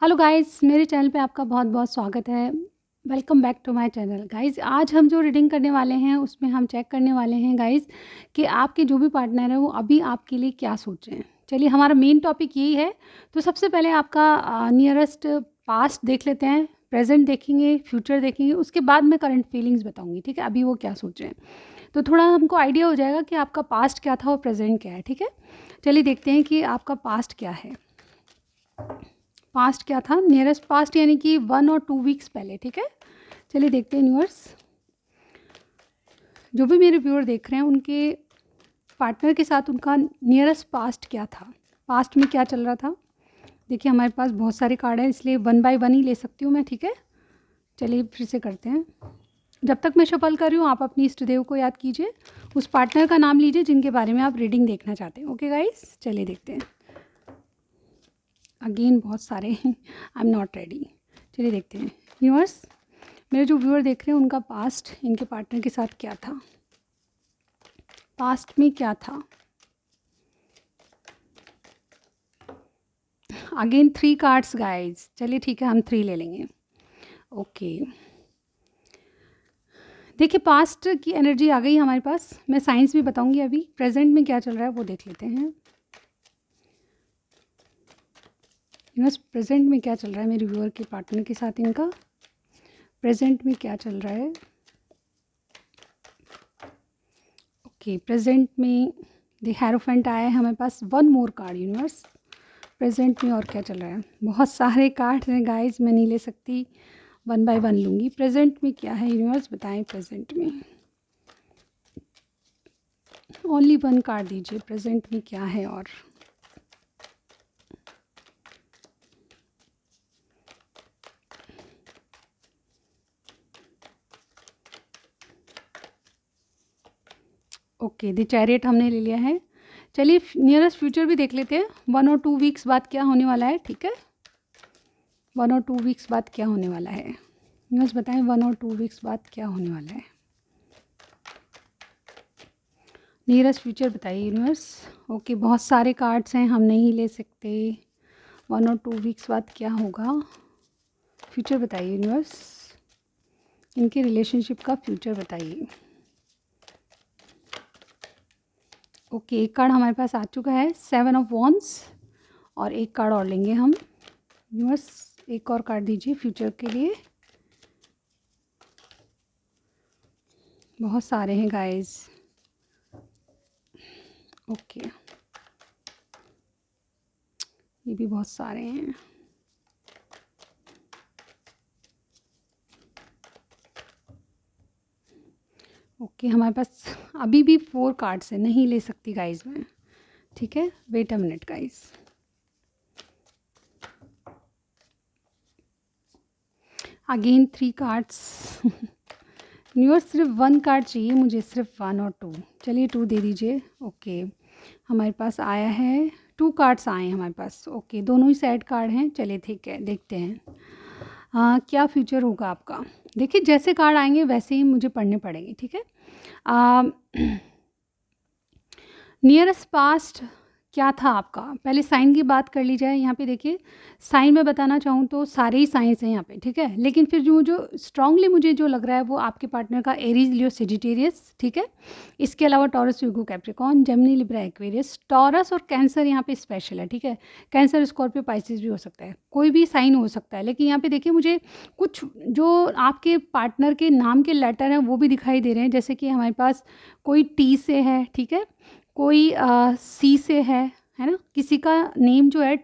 Hello guys, मेरे channel पे आपका बहुत बहुत स्वागत है। Welcome back to my channel. Guys, आज हम जो रीडिंग करने वाले हैं उसमें हम चेक करने वाले हैं गाइस कि आपके जो भी पार्टनर है वो अभी आपके लिए क्या सोच रहे हैं। चलिए, हमारा मेन टॉपिक यही है। तो सबसे पहले आपका नियरेस्ट पास्ट देख लेते हैं, प्रेजेंट देखेंगे, फ्यूचर देखेंगे, उसके बाद मैं करंट फीलिंग्स बताऊंगी। ठीक है, अभी वो क्या सोच रहे हैं तो थोड़ा हमको आइडिया हो जाएगा कि आपका पास्ट क्या था और प्रेजेंट क्या है। ठीक है, चलिए देखते हैं कि आपका पास्ट क्या है। पास्ट क्या था, नियरेस्ट पास्ट यानी कि 1 और 2 वीक्स पहले। ठीक है, चलिए देखते हैं यूनिवर्स, जो भी मेरे व्यूअर देख रहे हैं उनके पार्टनर के साथ उनका नियरेस्ट पास्ट क्या था, पास्ट में क्या चल रहा था। देखिए, हमारे पास बहुत सारे कार्ड हैं इसलिए 1 बाय 1 ही ले सकती हूँ मैं। ठीक है, चलिए फिर से करते हैं। जब तक मैं शफल कर रही हूँ आप अपनी इष्ट देव को याद कीजिए, उस पार्टनर का नाम लीजिए जिनके बारे में आप रीडिंग देखना चाहते हैं। ओके गाइस, चलिए देखते हैं। अगेन बहुत सारे हैं, आई एम नॉट रेडी। चलिए देखते हैं यूनिवर्स, मेरे जो व्यूअर देख रहे हैं उनका पास्ट इनके पार्टनर के साथ क्या था, पास्ट में क्या था। Again 3 cards guys. चलिए ठीक है, हम 3 ले लेंगे। ओके, देखिए पास्ट की एनर्जी आ गई हमारे पास। मैं साइंस भी बताऊंगी। अभी प्रेजेंट में क्या चल रहा है वो देख लेते हैं। यूनिवर्स, प्रेजेंट में क्या चल रहा है मेरे व्यूअर के पार्टनर के साथ, इनका प्रेजेंट में क्या चल रहा है। ओके, प्रेजेंट में द हेरोफेंट आया है हमारे पास। 1 मोर कार्ड यूनिवर्स, प्रेजेंट में और क्या चल रहा है। बहुत सारे कार्ड्स हैं गाइस, मैं नहीं ले सकती, 1 बाय 1 लूँगी। प्रेजेंट में क्या है यूनिवर्स, बताएं। प्रेजेंट में ओनली 1 कार्ड दीजिए, प्रेजेंट में क्या है। और ओके, द चैरियट हमने ले लिया है। चलिए नियरेस्ट फ्यूचर भी देख लेते हैं। 1 और 2 वीक्स बाद क्या होने वाला है। ठीक है, 1 और 2 वीक्स बाद क्या होने वाला है न्यूज़ बताएं। 1 और 2 वीक्स बाद क्या होने वाला है, नियरेस्ट फ्यूचर बताइए यूनिवर्स। ओके, बहुत सारे कार्ड्स हैं, हम नहीं ले सकते। 1 और 2 वीक्स बाद क्या होगा, फ्यूचर बताइए यूनिवर्स। इनके रिलेशनशिप का फ्यूचर बताइए। ओके, एक कार्ड हमारे पास आ चुका है, 7 ऑफ वॉन्ड्स। और एक कार्ड और लेंगे हम। यूनिवर्स, एक और कार्ड दीजिए फ्यूचर के लिए। बहुत सारे हैं गाइस। ओके, ये भी बहुत सारे हैं। ओके, हमारे पास अभी भी 4 कार्ड्स हैं, नहीं ले सकती गाइस मैं। ठीक है, wait a minute guys. Again 3 cards. न्यूअर सिर्फ 1 कार्ड चाहिए मुझे, सिर्फ 1 और 2। चलिए 2 दे दीजिए। ओके, हमारे पास आया है 2 कार्ड्स आए हैं हमारे पास। ओके, दोनों ही सैड कार्ड हैं। चलिए ठीक है, देखते हैं क्या फ्यूचर होगा आपका। देखिए, जैसे कार्ड आएंगे वैसे ही मुझे पढ़ने पड़ेंगे। ठीक है, नियरेस्ट पास्ट क्या था आपका। पहले साइन की बात कर ली जाए। यहाँ पे देखिए, साइन में बताना चाहूँ तो सारे ही साइंस हैं यहाँ पे। ठीक है, लेकिन फिर जो स्ट्रांगली मुझे जो लग रहा है वो आपके पार्टनर का एरीज, लियो, सेजिटेरियस। ठीक है, इसके अलावा Taurus, Virgo, Capricorn, Gemini, Libra, Aquarius. Taurus और कैंसर यहाँ पे स्पेशल है। ठीक है, कैंसर, स्कॉर्पियो, पाइसिस भी हो सकता है, कोई भी साइन हो सकता है। लेकिन यहाँ पे देखिए, मुझे कुछ जो आपके पार्टनर के नाम के लेटर हैं वो भी दिखाई दे रहे हैं। जैसे कि हमारे पास कोई टी से है। ठीक है, कोई सी से है ना, किसी का नेम जो है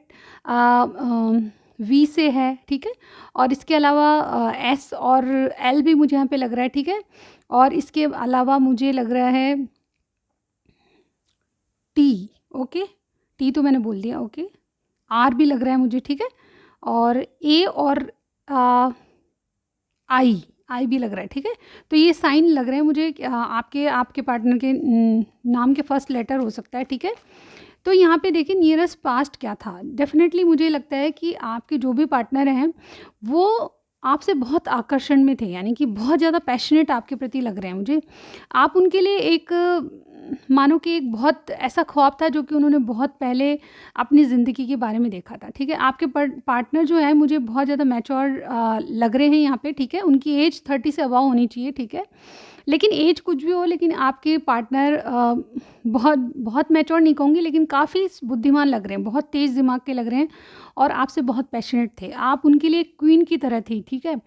वी से है। ठीक है, और इसके अलावा एस और एल भी मुझे यहाँ पे लग रहा है। ठीक है, और इसके अलावा मुझे लग रहा है टी। ओके, टी तो मैंने बोल दिया। ओके, आर भी लग रहा है मुझे। ठीक है, और ए और आई, आई भी लग रहा है। ठीक है, तो ये साइन लग रहे हैं मुझे आपके आपके पार्टनर के नाम के फर्स्ट लेटर हो सकता है। ठीक है, तो यहाँ पे देखिए नियरेस्ट पास्ट क्या था। डेफिनेटली मुझे लगता है कि आपके जो भी पार्टनर हैं वो आपसे बहुत आकर्षण में थे, यानी कि बहुत ज़्यादा पैशनेट आपके प्रति लग रहे हैं मुझे। आप उनके लिए एक मानो कि एक बहुत ऐसा ख्वाब था जो कि उन्होंने बहुत पहले अपनी ज़िंदगी के बारे में देखा था, ठीक है? आपके पार्टनर जो है मुझे बहुत ज़्यादा मैच्योर लग रहे हैं यहाँ पे, ठीक है? उनकी एज 30 से अबव होनी चाहिए, ठीक है? लेकिन एज कुछ भी हो, लेकिन आपके पार्टनर बहुत बहुत मैच्योर नहीं कहूँगी, लेकिन काफ़ी बुद्धिमान लग रहे हैं, बहुत तेज़ दिमाग के लग रहे हैं और आपसे बहुत पैशनेट थे। आप उनके लिए क्वीन की तरह थी, ठीक है?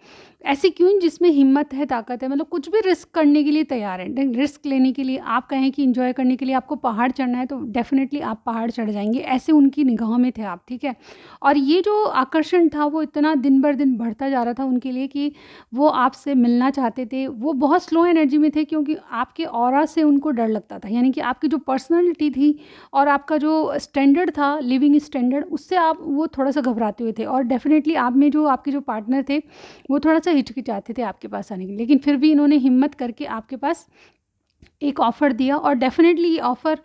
ऐसी क्वीन जिसमें हिम्मत है, ताकत है, मतलब कुछ भी रिस्क करने के लिए तैयार है। रिस्क लेने के लिए, आप कहें कि एन्जॉय करने के लिए आपको पहाड़ चढ़ना है तो डेफ़िनेटली आप पहाड़ चढ़ जाएँगे, ऐसे उनकी निगाहों में थे आप, ठीक है? और ये जो आकर्षण था वो इतना दिन बर दिन बढ़ता जा रहा था उनके लिए कि वो आपसे मिलना चाहते थे। वो बहुत स्लो एनर्जी में थे क्योंकि आपके ऑरा से उनको डर लगता था। यानी कि आपकी जो पर्सनैलिटी थी और आपका जो स्टैंडर्ड था, लिविंग स्टैंडर्ड, उससे आप वो थोड़ा-सा घबराते हुए थे और डेफ़िनेटली आप में जो आपके जो पार्टनर थे, वो थोड़ा-सा हिचकिचाते थे आपके पास आने के लिए। लेकिन फिर भी इन्होंने हिम्मत करके आपके पास एक ऑफ़र दिया और डेफ़िनेटली ये ऑफ़र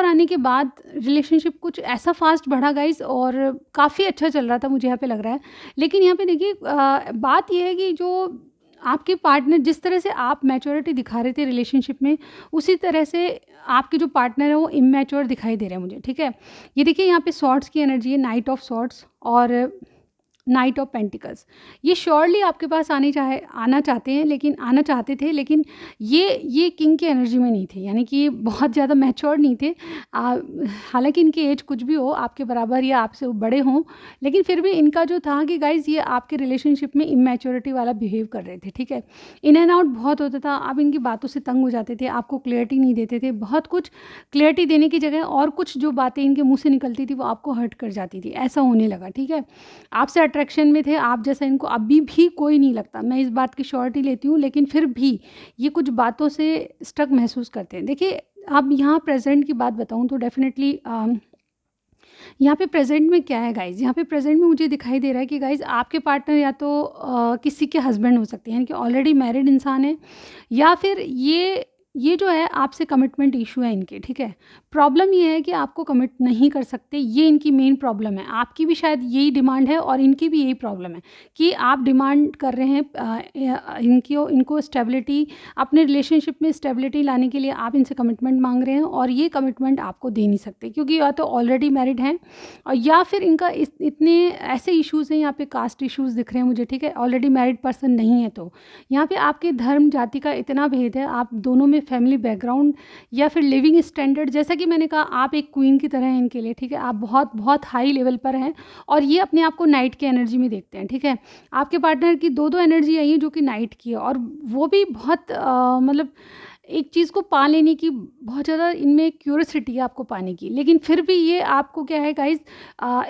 आने के बाद रिलेशनशिप कुछ ऐसा फ़ास्ट बढ़ा गाइज़ और काफ़ी अच्छा चल रहा था, मुझे यहाँ पे लग रहा है। लेकिन यहाँ पे देखिए बात ये है कि जो आपके पार्टनर, जिस तरह से आप मैच्योरिटी दिखा रहे थे रिलेशनशिप में, उसी तरह से आपके जो पार्टनर है वो इमैच्योर दिखाई दे रहे हैं मुझे, ठीक है? ये देखिए यहाँ पे सॉर्ड्स की एनर्जी है, नाइट ऑफ सॉर्ड्स और नाइट ऑफ पेंटिकल्स। ये श्योरली आपके पास आना चाहते हैं, लेकिन आना चाहते थे, लेकिन ये किंग की एनर्जी में नहीं थे, यानी कि ये बहुत ज़्यादा मैच्योर नहीं थे। हालांकि इनकी एज कुछ भी हो, आपके बराबर या आपसे बड़े हों, लेकिन फिर भी इनका जो था कि गाइज़ ये आपके रिलेशनशिप में इमैच्योरिटी वाला बिहेव कर रहे थे, ठीक है? इन एंड आउट बहुत होता था, आप इनकी बातों से तंग हो जाते थे, आपको क्लियरिटी नहीं देते थे। बहुत कुछ क्लियरिटी देने की जगह और कुछ जो बातें इनके मुँह से निकलती थी वो आपको हर्ट कर जाती थी, ऐसा होने लगा, ठीक है? आपसे अट्रैक्शन में थे, आप जैसा इनको अभी भी कोई नहीं लगता, मैं इस बात की श्योरिटी लेती हूँ, लेकिन फिर भी ये कुछ बातों से स्टक महसूस करते हैं। देखिए, अब यहाँ प्रेज़ेंट की बात बताऊँ तो डेफ़िनेटली यहाँ पे प्रेज़ेंट में क्या है गाइज़, यहाँ पे प्रेज़ेंट में मुझे दिखाई दे रहा है कि गाइज़ आपके पार्टनर या तो किसी के हस्बैंड हो सकते हैं, यानी कि ऑलरेडी मैरिड इंसान है, या फिर ये जो है आपसे कमिटमेंट इशू है इनके, ठीक है? प्रॉब्लम ये है कि आपको कमिट नहीं कर सकते, ये इनकी मेन प्रॉब्लम है। आपकी भी शायद यही डिमांड है और इनकी भी यही प्रॉब्लम है कि आप डिमांड कर रहे हैं इनको स्टेबिलिटी, अपने रिलेशनशिप में स्टेबिलिटी लाने के लिए आप इनसे कमिटमेंट माँग रहे हैं और ये कमिटमेंट आपको दे नहीं सकते, क्योंकि या तो ऑलरेडी मैरिड हैं और या फिर इनका इतने ऐसे इश्यूज़ हैं, यहाँ पे कास्ट इश्यूज़ दिख रहे हैं मुझे, ठीक है? ऑलरेडी मैरिड पर्सन नहीं है तो यहाँ पे आपके धर्म जाति का इतना भेद है, आप दोनों में फैमिली बैकग्राउंड या फिर लिविंग स्टैंडर्ड, जैसा कि मैंने कहा आप एक क्वीन की तरह हैं इनके लिए, ठीक है? आप बहुत बहुत हाई लेवल पर हैं और ये अपने आप को नाइट की एनर्जी में देखते हैं, ठीक है? आपके पार्टनर की दो एनर्जी आई है जो कि नाइट की है और वो भी बहुत मतलब एक चीज़ को पा लेने की बहुत ज़्यादा इनमें क्यूरियोसिटी है आपको पाने की, लेकिन फिर भी ये आपको क्या है गाइज़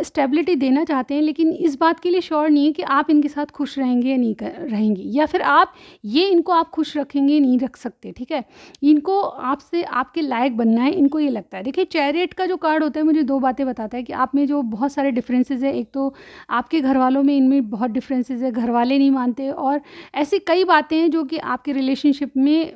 स्टेबिलिटी देना चाहते हैं, लेकिन इस बात के लिए श्योर नहीं है कि आप इनके साथ खुश रहेंगे या नहीं रहेंगी, या फिर इनको आप खुश रखेंगे, नहीं रख सकते, ठीक है? इनको आपसे आपके लायक बनना है, इनको ये लगता है। देखिए, चैरियट का जो कार्ड होता है मुझे 2 बातें बताता है कि आप में जो बहुत सारे डिफरेंसेस है, एक तो आपके घरवालों में इनमें बहुत डिफरेंसेस है, घरवाले नहीं मानते और ऐसी कई बातें हैं जो कि आपके रिलेशनशिप में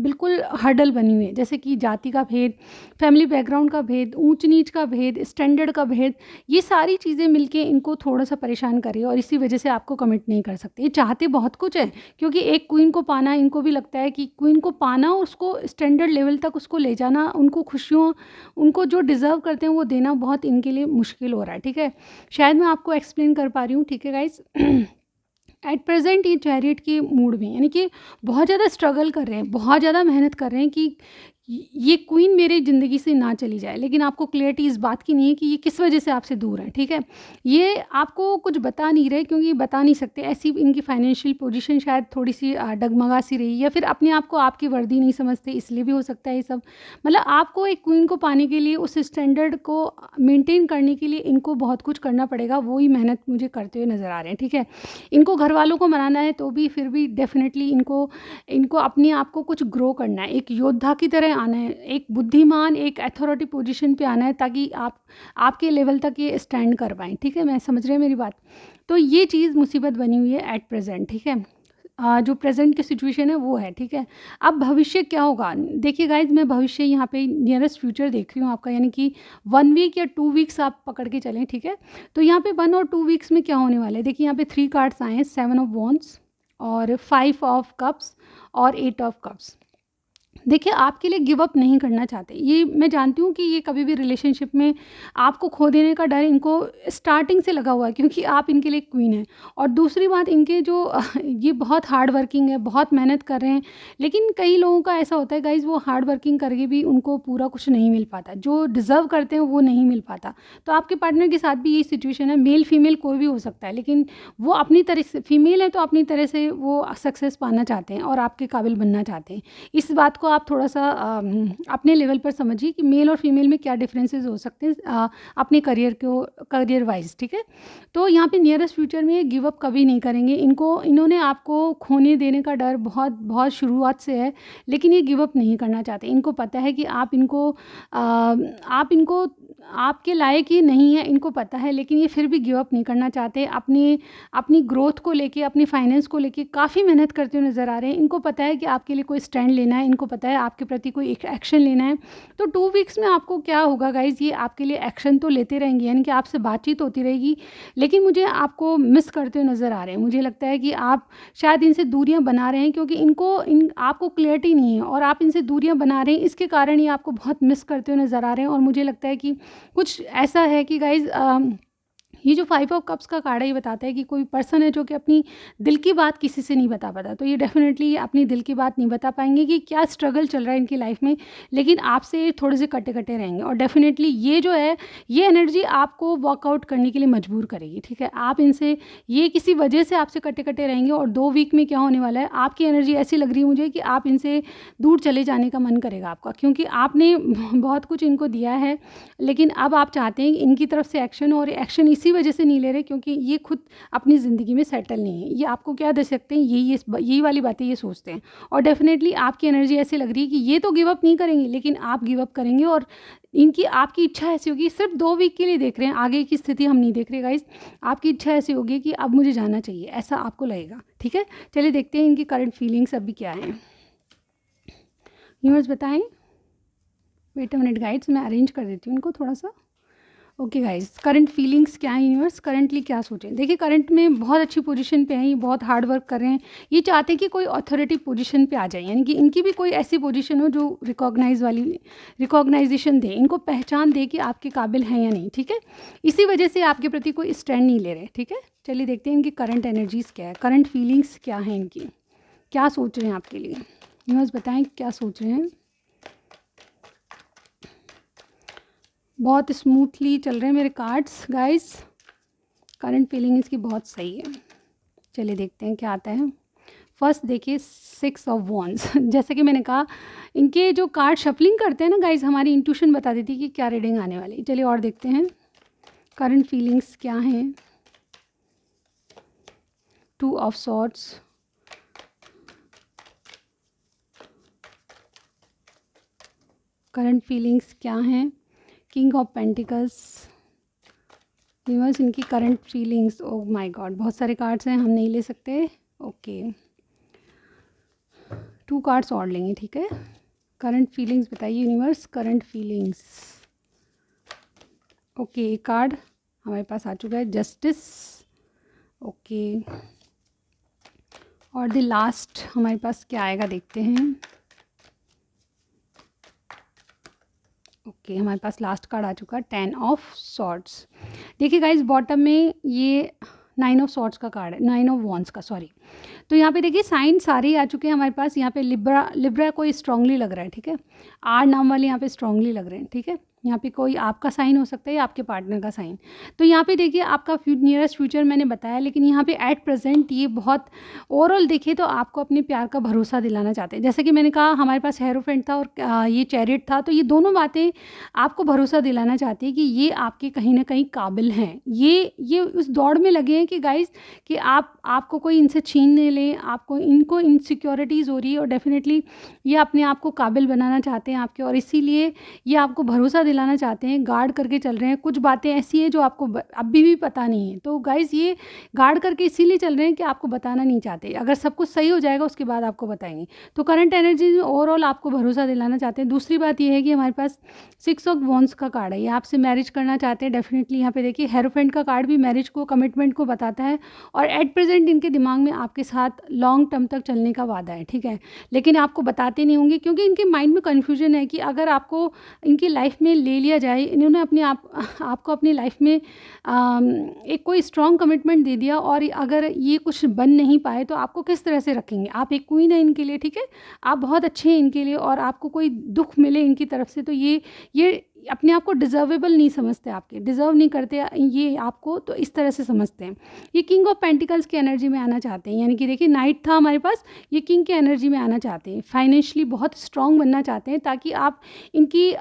बिल्कुल हर्डल बनी हुई है, जैसे कि जाति का भेद, फैमिली बैकग्राउंड का भेद, ऊंच नीच का भेद, स्टैंडर्ड का भेद, ये सारी चीज़ें मिलके इनको थोड़ा-सा परेशान कर रही है और इसी वजह से आपको कमिट नहीं कर सकते। ये चाहते बहुत कुछ है, क्योंकि एक क्वीन को पाना, इनको भी लगता है कि क्वीन को पाना और उसको स्टैंडर्ड लेवल तक उसको ले जाना, उनको खुशियों, उनको जो डिज़र्व करते हैं वो देना बहुत इनके लिए मुश्किल हो रहा है, ठीक है? शायद मैं आपको एक्सप्लेन कर पा रही हूँ, ठीक है गाइज़? एट प्रेज़ेंट ये चैरियट के मूड में, यानी कि बहुत ज़्यादा स्ट्रगल कर रहे हैं, बहुत ज़्यादा मेहनत कर रहे हैं कि ये क्वीन मेरी ज़िंदगी से ना चली जाए, लेकिन आपको क्लैरिटी इस बात की नहीं है कि ये किस वजह से आपसे दूर है, ठीक है? ये आपको कुछ बता नहीं रहे, क्योंकि बता नहीं सकते, ऐसी इनकी फाइनेंशियल पोजीशन शायद थोड़ी-सी डगमगा सी रही, या फिर अपने आप को आपकी वर्दी नहीं समझते, इसलिए भी हो सकता है ये सब। मतलब आपको एक क्वीन को पाने के लिए, उस स्टैंडर्ड को मेंटेन करने के लिए इनको बहुत कुछ करना पड़ेगा, वो ही मेहनत मुझे करते हुए नज़र आ रहे हैं, ठीक है? इनको घरवालों को मनाना है तो भी फिर भी डेफ़िनेटली इनको इनको अपने आप को कुछ ग्रो करना है, एक योद्धा की तरह आना है, एक बुद्धिमान, एक अथॉरिटी पोजीशन पे आना है, ताकि आपके लेवल तक ये स्टैंड कर पाएँ, ठीक है? मैं समझ रहे हैं मेरी बात? तो ये चीज़ मुसीबत बनी हुई है एट प्रेज़ेंट, ठीक है? जो प्रेज़ेंट की सिचुएशन है वो है, ठीक है? अब भविष्य क्या होगा? देखिए गाइज़, मैं भविष्य यहाँ पे नियरेस्ट फ्यूचर देख रही हूँ आपका, यानी कि 1 वीक या 2 वीक्स आप पकड़ के चलें, ठीक है? तो यहाँ पे 1 और 2 वीक्स में क्या होने वाला है? देखिए, यहाँ पे 3 कार्ड्स आए हैं, 7 ऑफ वॉन्ड्स और 5 ऑफ कप्स और 8 ऑफ कप्स। देखिए, आपके लिए गिव अप नहीं करना चाहते। ये मैं जानती हूँ कि ये कभी भी रिलेशनशिप में आपको खो देने का डर इनको स्टार्टिंग से लगा हुआ है, क्योंकि आप इनके लिए क्वीन हैं। और दूसरी बात, इनके जो ये बहुत हार्ड वर्किंग है, बहुत मेहनत कर रहे हैं। लेकिन कई लोगों का ऐसा होता है गाइज़, वो हार्ड वर्किंग करके भी उनको पूरा कुछ नहीं मिल पाता। जो डिज़र्व करते हैं वो नहीं मिल पाता। तो आपके पार्टनर के साथ भी यही सिचुएशन है। मेल फीमेल कोई भी हो सकता है, लेकिन वो अपनी तरह से फीमेल है तो अपनी तरह से वो सक्सेस पाना चाहते हैं और आपके काबिल बनना चाहते हैं। इस बात को आप थोड़ा-सा अपने लेवल पर समझिए कि मेल और फीमेल में क्या डिफरेंसेस हो सकते हैं अपने करियर वाइज़, ठीक है? तो यहाँ पे नियरेस्ट फ्यूचर में ये गिव अप कभी नहीं करेंगे। इन्होंने आपको खोने देने का डर बहुत बहुत शुरुआत से है, लेकिन ये गिव अप नहीं करना चाहते। इनको पता है कि आप इनको आपके लायक ये नहीं है, इनको पता है, लेकिन ये फिर भी गिव अप नहीं करना चाहते। अपनी ग्रोथ को लेके, अपनी फाइनेंस को लेके काफ़ी मेहनत करते हुए नज़र आ रहे हैं। इनको पता है कि आपके लिए कोई स्टैंड लेना है, इनको पता है आपके प्रति कोई एक एक्शन लेना है। तो 2 वीक्स में आपको क्या होगा गाइज़, ये आपके लिए एक्शन तो लेते रहेंगे, यानी कि आपसे बातचीत होती रहेगी, लेकिन मुझे आपको मिस करते हुए नज़र आ रहे हैं। मुझे लगता है कि आप शायद इनसे दूरियाँ बना रहे हैं, क्योंकि आपको क्लैरिटी नहीं है और आप इनसे दूरियाँ बना रहे हैं। इसके कारण ये आपको बहुत मिस करते हुए नज़र आ रहे हैं। और मुझे लगता है कि कुछ ऐसा है कि गाइज़ ये जो 5 ऑफ कप्स का कार्ड है, ये बताता है कि कोई पर्सन है जो कि अपनी दिल की बात किसी से नहीं बता पाता। तो ये डेफ़िनेटली अपनी दिल की बात नहीं बता पाएँगे कि क्या स्ट्रगल चल रहा है इनकी लाइफ़ में, लेकिन आपसे थोड़े से कटे-कटे रहेंगे। और डेफ़िनेटली ये जो है, ये एनर्जी आपको वर्कआउट करने के लिए मजबूर करेगी, ठीक है? आप इनसे ये किसी वजह से आपसे कटे-कटे रहेंगे। और 2 वीक में क्या होने वाला है, आपकी एनर्जी ऐसी लग रही है मुझे कि आप इनसे दूर चले जाने का मन करेगा आपका, क्योंकि आपने बहुत कुछ इनको दिया है, लेकिन अब आप चाहते हैं कि इनकी तरफ से एक्शन, और एक्शन इसी वजह से नहीं ले रहे क्योंकि ये खुद अपनी ज़िंदगी में सेटल नहीं है। ये आपको क्या दे सकते हैं, यही वाली बातें ये सोचते हैं। और डेफ़िनेटली आपकी एनर्जी ऐसी लग रही है कि ये तो गिव अप नहीं करेंगे, लेकिन आप गिव अप करेंगे। और इनकी आपकी इच्छा ऐसी होगी, सिर्फ 2 वीक के लिए देख रहे हैं, आगे की स्थिति हम नहीं देख रहे गाइज़। आपकी इच्छा ऐसी होगी कि अब मुझे जाना चाहिए, ऐसा आपको लगेगा, ठीक है? चलिए देखते हैं इनकी करंट फीलिंग्स अभी क्या हैं। यूनिवर्स बताएँ। वेट अ मिनट गाइड्स, मैं अरेंज कर देती हूँ इनको थोड़ा-सा। ओके गाइस, करंट फीलिंग्स क्या है, यूनिवर्स करंटली क्या सोचें। देखिए, करंट में बहुत अच्छी पोजीशन पे हैं, ये बहुत हार्ड वर्क कर रहे हैं। ये चाहते हैं कि कोई अथॉरिटी पोजीशन पे आ जाए, यानी कि इनकी भी कोई ऐसी पोजीशन हो जो रिकॉग्नाइजेशन दे, इनको पहचान दे कि आपके काबिल हैं या नहीं, ठीक है? इसी वजह से आपके प्रति कोई स्टैंड नहीं ले रहे, ठीक है? चलिए देखते हैं इनकी करंट एनर्जीज़ क्या है, करंट फीलिंग्स क्या हैं इनकी, क्या सोच रहे हैं आपके लिए। यूनिवर्स बताएं क्या सोच रहे हैं। बहुत स्मूथली चल रहे हैं मेरे कार्ड्स गाइस, करंट फीलिंग इसकी बहुत सही है। चलिए देखते हैं क्या आता है। फर्स्ट देखिए 6 ऑफ वॉन्ड्स जैसे कि मैंने कहा, इनके जो कार्ड शफलिंग करते हैं ना गाइस, हमारी इंट्यूशन बता देती है कि क्या रीडिंग आने वाली है। चलिए और देखते हैं करंट फीलिंग्स क्या हैं। 2 ऑफ सॉर्ड्स, करंट फीलिंग्स क्या हैं। King of pentacles. यूनिवर्स इनकी current feelings, oh my God बहुत सारे कार्ड्स हैं, हम नहीं ले सकते। ओके 2 कार्ड्स और लेंगे, ठीक है? करंट फीलिंग्स बताइए यूनिवर्स, करंट फीलिंग्स। ओके एक कार्ड हमारे पास आ चुका है, जस्टिस। ओके और द लास्ट हमारे पास क्या आएगा देखते हैं। ओके हमारे पास लास्ट कार्ड आ चुका है 10 ऑफ सॉर्ड्स। देखिए गाइज, बॉटम में ये 9 ऑफ सॉर्ड्स का कार्ड है, 9 ऑफ वॉन्ड्स का, सॉरी। तो यहाँ पे देखिए साइन सारे ही आ चुके हैं हमारे पास। यहाँ पे लिब्रा कोई स्ट्रांगली लग रहा है, ठीक है? आर नाम वाले यहाँ पे स्ट्रांगली लग रहे हैं, ठीक है? यहाँ पे कोई आपका साइन हो सकता है या आपके पार्टनर का साइन। तो यहाँ पे देखिए आपका नियरेस्ट फ्यूचर मैंने बताया, लेकिन यहाँ पे एट प्रेजेंट ये बहुत ओवरऑल देखिए तो आपको अपने प्यार का भरोसा दिलाना चाहते हैं। जैसे कि मैंने कहा, हमारे पास हेरोफेंट था और ये चैरिट था, तो ये दोनों बातें आपको भरोसा दिलाना चाहती है कि ये आपके कहीं ना कहीं काबिल हैं। ये उस दौड़ में लगे हैं कि गाइज कि आपको कोई इनसे छीन नहीं ले, आपको इनको इनसिक्योरिटीज़ हो रही है और डेफिनेटली ये अपने आप को काबिल बनाना चाहते हैं आपके, और इसीलिए ये आपको भरोसा दिलाना चलाना चाहते हैं, गार्ड करके चल रहे हैं, कुछ बातें ऐसी हैं जो आपको अभी भी पता नहीं है, तो गाइज़ ये गार्ड करके इसीलिए चल रहे हैं कि आपको बताना नहीं चाहते, अगर सब कुछ सही हो जाएगा उसके बाद आपको बताएंगे। तो करंट एनर्जी में ओवरऑल आपको भरोसा दिलाना चाहते हैं। दूसरी बात ये है कि हमारे पास 6 ऑफ वॉन्ड्स का कार्ड है, ये आपसे मैरिज करना चाहते हैं डेफिनेटली। यहाँ पे देखिए हेरोफेंट का कार्ड भी मैरिज को, कमिटमेंट को बताता है, और एट प्रेजेंट इनके दिमाग में आपके साथ लॉन्ग टर्म तक चलने का वादा है, ठीक है, लेकिन आपको बताते नहीं होंगे क्योंकि इनके माइंड में कन्फ्यूजन है कि अगर आपको इनकी लाइफ में ले लिया जाए, इन्होंने अपने आपको अपनी लाइफ में एक कोई स्ट्रॉन्ग कमिटमेंट दे दिया और अगर ये कुछ बन नहीं पाए तो आपको किस तरह से रखेंगे। आप एक क्वीन है इनके लिए, ठीक है, आप बहुत अच्छे हैं इनके लिए, और आपको कोई दुख मिले इनकी तरफ से तो ये अपने आप को डिज़र्वेबल नहीं समझते, आपके डिज़र्व नहीं करते ये आपको, तो इस तरह से समझते हैं। ये किंग ऑफ पेंटिकल्स की एनर्जी में आना चाहते हैं, यानी कि देखिए नाइट था हमारे पास, ये किंग की एनर्जी में आना चाहते हैं, फाइनेंशियली बहुत स्ट्रॉन्ग बनना चाहते हैं ताकि आप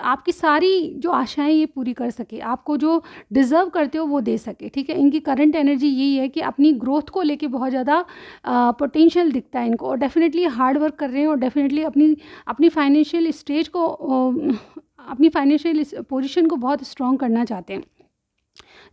आपकी सारी जो आशाएं ये पूरी कर सके, आपको जो डिज़र्व करते हो वो दे सके, ठीक है। इनकी करंट एनर्जी यही है कि अपनी ग्रोथ को लेके बहुत ज़्यादा पोटेंशियल दिखता है इनको, और डेफिनेटली हार्ड वर्क कर रहे हैं, और डेफिनेटली अपनी फाइनेंशियल स्टेज को, अपनी फाइनेंशियल पोजीशन को बहुत स्ट्रॉन्ग करना चाहते हैं।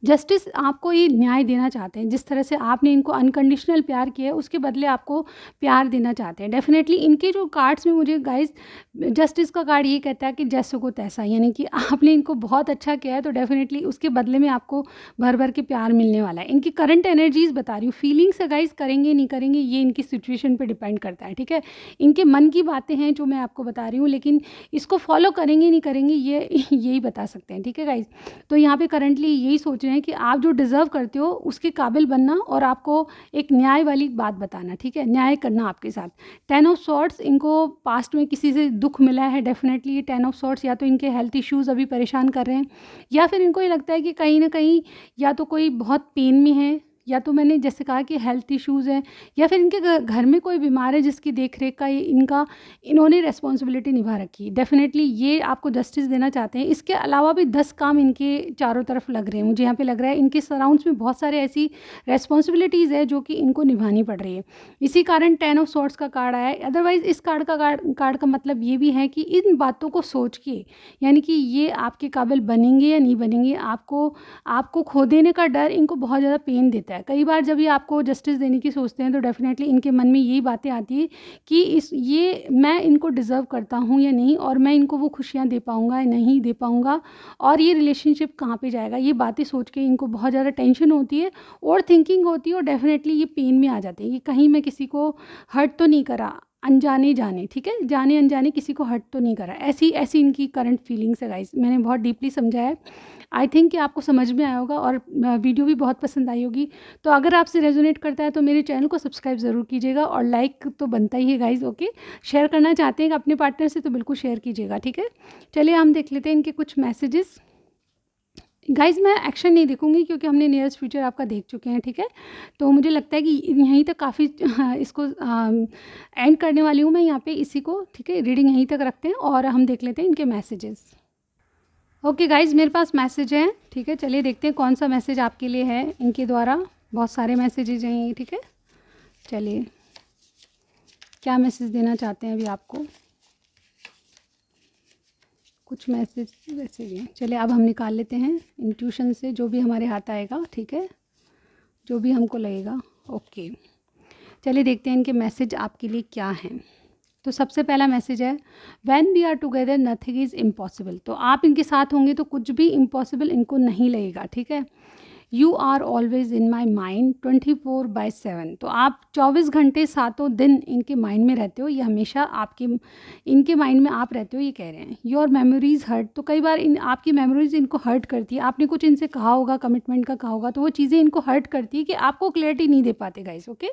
जस्टिस आपको ये न्याय देना चाहते हैं, जिस तरह से आपने इनको अनकंडीशनल प्यार किया है उसके बदले आपको प्यार देना चाहते हैं। डेफिनेटली इनके जो कार्ड्स में मुझे गाइस जस्टिस का कार्ड ये कहता है कि जैसे को तैसा, यानी कि आपने इनको बहुत अच्छा किया है तो डेफिनेटली उसके बदले में आपको भर भर के प्यार मिलने वाला है। इनकी करंट एनर्जीज बता रही हूँ, फीलिंग्स है गाइस, करेंगे नहीं करेंगे ये इनकी सिचुएशन पर डिपेंड करता है, ठीक है। इनके मन की बातें हैं जो मैं आपको बता रही हूँ, लेकिन इसको फॉलो करेंगे नहीं करेंगे ये यही बता सकते हैं, ठीक है गाइस। तो यहाँ पे करंटली यही सोच रहे हैं कि आप जो डिज़र्व करते हो उसके काबिल बनना, और आपको एक न्याय वाली बात बताना, ठीक है, न्याय करना आपके साथ। 10 ऑफ सॉर्ड्स, इनको पास्ट में किसी से दुख मिला है डेफिनेटली। ये 10 ऑफ सॉर्ड्स या तो इनके हेल्थ इश्यूज़ अभी परेशान कर रहे हैं, या फिर इनको ये लगता है कि कहीं ना कहीं या तो कोई बहुत पेन में है, या तो मैंने जैसे कहा कि हेल्थ इश्यूज़ हैं, या फिर इनके घर में कोई बीमार है जिसकी देख रेख का इन्होंने रिस्पॉन्सिबिलिटी निभा रखी। डेफिनेटली ये आपको जस्टिस देना चाहते हैं। इसके अलावा भी 10 काम इनके चारों तरफ लग रहे हैं, मुझे यहाँ पे लग रहा है इनके सराउंड्स में बहुत सारे ऐसी रेस्पॉन्सिबिलिटीज़ है जो कि इनको निभानी पड़ रही है, इसी कारण 10 ऑफ सॉर्ड्स का कार्ड आया है। अदरवाइज़ इस कार्ड का मतलब ये भी है कि इन बातों को सोच के, यानी कि ये आपके काबिल बनेंगे या नहीं बनेंगे, आपको खो देने का डर इनको बहुत ज़्यादा पेन देता है। कई बार जब ये आपको जस्टिस देने की सोचते हैं तो डेफिनेटली इनके मन में यही बातें आती है कि मैं इनको डिज़र्व करता हूँ या नहीं, और मैं इनको वो खुशियाँ दे पाऊँगा या नहीं दे पाऊँगा, और ये रिलेशनशिप कहाँ पे जाएगा। ये बातें सोच के इनको बहुत ज़्यादा टेंशन होती है और थिंकिंग होती है, और डेफिनेटली ये पेन में आ जाते हैं कि कहीं मैं किसी को हर्ट तो नहीं करा, अनजाने जाने, ठीक है, जाने अनजाने किसी को हर्ट तो नहीं करा। ऐसी ऐसी इनकी करंट फीलिंग्स है गाइस। मैंने बहुत डीपली समझाया है, आई थिंक कि आपको समझ में आया होगा और वीडियो भी बहुत पसंद आई होगी। तो अगर आपसे रेजोनेट करता है तो मेरे चैनल को सब्सक्राइब ज़रूर कीजिएगा, और लाइक तो बनता ही है गाइज, ओके। शेयर करना चाहते हैं अपने पार्टनर से तो बिल्कुल शेयर कीजिएगा, ठीक है। चलिए हम देख लेते हैं इनके कुछ मैसेजेस। गाइज मैं एक्शन नहीं देखूंगी क्योंकि हमने नियरेस्ट फ्यूचर आपका देख चुके हैं, ठीक है। तो मुझे लगता है कि यहीं तक काफ़ी इसको एंड करने वाली हूँ मैं यहाँ पे इसी को, ठीक है। रीडिंग यहीं तक रखते हैं और हम देख लेते हैं इनके मैसेजेस। ओके गाइज मेरे पास मैसेज हैं, ठीक है। चलिए देखते हैं कौन सा मैसेज आपके लिए है इनके द्वारा। बहुत सारे मैसेजेज हैं ये, ठीक है। चलिए क्या मैसेज देना चाहते हैं अभी आपको, कुछ मैसेज वैसे भी हैं। चलिए अब हम निकाल लेते हैं इंट्यूशन से जो भी हमारे हाथ आएगा, ठीक है, जो भी हमको लगेगा। ओके चलिए देखते हैं इनके मैसेज आपके लिए क्या हैं। तो सबसे पहला मैसेज है, when we are together nothing is impossible. तो आप इनके साथ होंगे तो कुछ भी इम्पॉसिबल इनको नहीं लगेगा, ठीक है। You are always in my mind 24/7। तो आप 24 घंटे सातों दिन इनके माइंड में रहते हो, ये हमेशा इनके माइंड में आप रहते हो, ये कह रहे हैं। Your memories hurt. तो कई बार आपकी मेमोरीज इनको हर्ट करती है, आपने कुछ इनसे कहा होगा, कमिटमेंट का कहा होगा, तो वो चीज़ें इनको हर्ट करती है कि आपको क्लैरिटी नहीं दे पाते गाइस, ओके।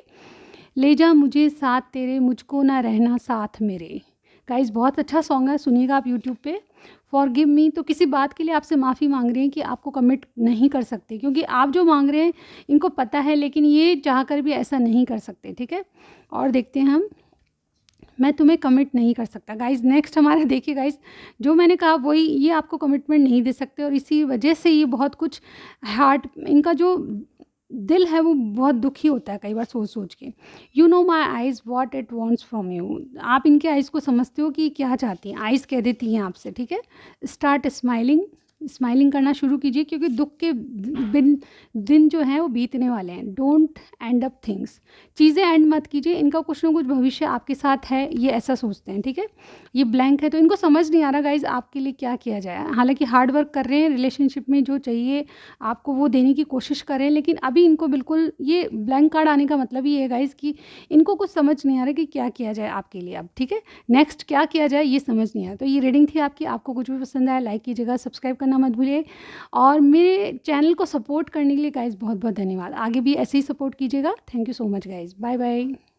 ले जा मुझे साथ तेरे, मुझको ना रहना साथ मेरे। गाइस बहुत अच्छा सॉन्ग है, सुनिएगा आप यूट्यूब पे। फॉरगिव मी, तो किसी बात के लिए आपसे माफ़ी मांग रहे हैं कि आपको कमिट नहीं कर सकते, क्योंकि आप जो मांग रहे हैं इनको पता है, लेकिन ये चाहकर भी ऐसा नहीं कर सकते, ठीक है। और देखते हैं हम, मैं तुम्हें कमिट नहीं कर सकता। गाइज नेक्स्ट हमारा देखिए गाइज, जो मैंने कहा वही, ये आपको कमिटमेंट नहीं दे सकते, और इसी वजह से ये बहुत कुछ हार्ट, इनका जो दिल है वो बहुत दुखी होता है कई बार सोच सोच के। You know my eyes what it wants from you. आप इनके आइज़ को समझते हो कि क्या चाहती हैं, आइज़ कह देती हैं आपसे, ठीक है। स्टार्ट स्माइलिंग, स्माइलिंग करना शुरू कीजिए, क्योंकि दुःख के दिन जो हैं वो बीतने वाले हैं। डोंट एंड अप थिंग्स, चीज़ें एंड मत कीजिए, इनका कुछ ना कुछ भविष्य आपके साथ है, ये ऐसा सोचते हैं, ठीक है। ये ब्लैंक है तो इनको समझ नहीं आ रहा गाइज़ आपके लिए क्या किया जाए। हालाँकि हार्ड वर्क कर रहे हैं, रिलेशनशिप में जो चाहिए आपको वो देने की कोशिश कर रहे हैं, लेकिन अभी इनको बिल्कुल ये ब्लैंक कार्ड आने का मतलब ही है गाइज़ कि इनको कुछ समझ नहीं आ रहा कि क्या किया जाए आपके लिए अब, ठीक है। नेक्स्ट क्या किया जाए ये समझ नहीं आया। तो ये रीडिंग थी आपकी, आपको कुछ भी पसंद आया लाइक कीजिएगा, सब्सक्राइब करना मत भूलिए, और मेरे चैनल को सपोर्ट करने के लिए गाइज़ बहुत बहुत धन्यवाद। आगे भी ऐसे ही सपोर्ट कीजिएगा। Thank you so much guys, bye bye.